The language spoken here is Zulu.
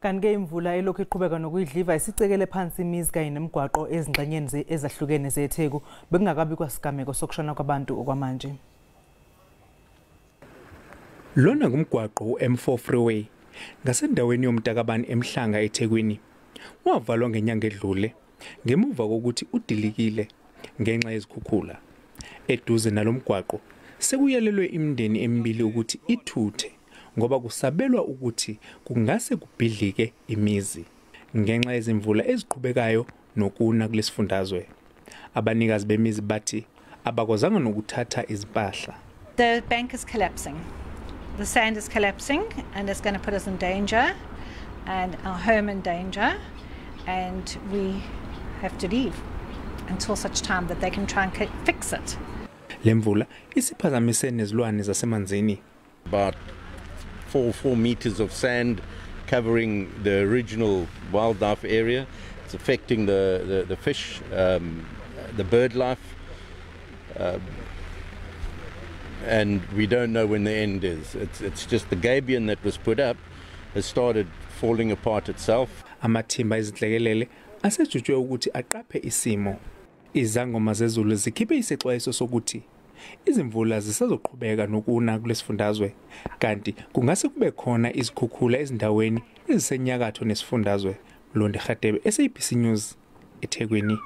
Kanti imvula elokhu iqhubeka nokuyidliva isicekele phansi imizi kanye nemigwaqo ezingxenyeni ezehlukene zeTheku. Bekungakabikwa sigameko sokushona kwabantu okwamanje. Lona ngumgwaqo uM4 freeway ngasendaweni yomtakabani emhlanga eThekwini. Wavalwa ngenyanga edlule ngemuva kokuthi udilikile ngenxa yezikhukhula. Eduze nalomgwaqo sekuyelelwe imindeni emibili ukuthi ithuthe ngoba kusabelwa ukuthi kungase kubhidlike imizi ngenxa yezimvula eziqhubekayo nokuna kulesifundazwe. Abanikazi bemizi bathi abakozanga nokuthatha izimpahla. The bank is collapsing. The sand is collapsing and it's going to put us in danger and our home in danger, and we have to leave until such time that they can try and fix it. Lemvula isiphazamise nezilwane zasemanzini. About 4 meters of sand covering the original wildlife area. It's affecting the fish, the bird life, and we don't know when the end is. It's just the gabion that was put up has started falling apart itself. Amathimba ezihlekelele asejutshwe ukuthi aqaphe isimo. Izangoma zezulu zikhiphe isixwayiso sokuthi izimvula zisazoqhubeka nokuna kulesifundazwe, kanti kungase kube khona izikhukhula ezindaweni ezisenyakatho nesifundazwe. Londe Khatebe, SABC News, eThekwini.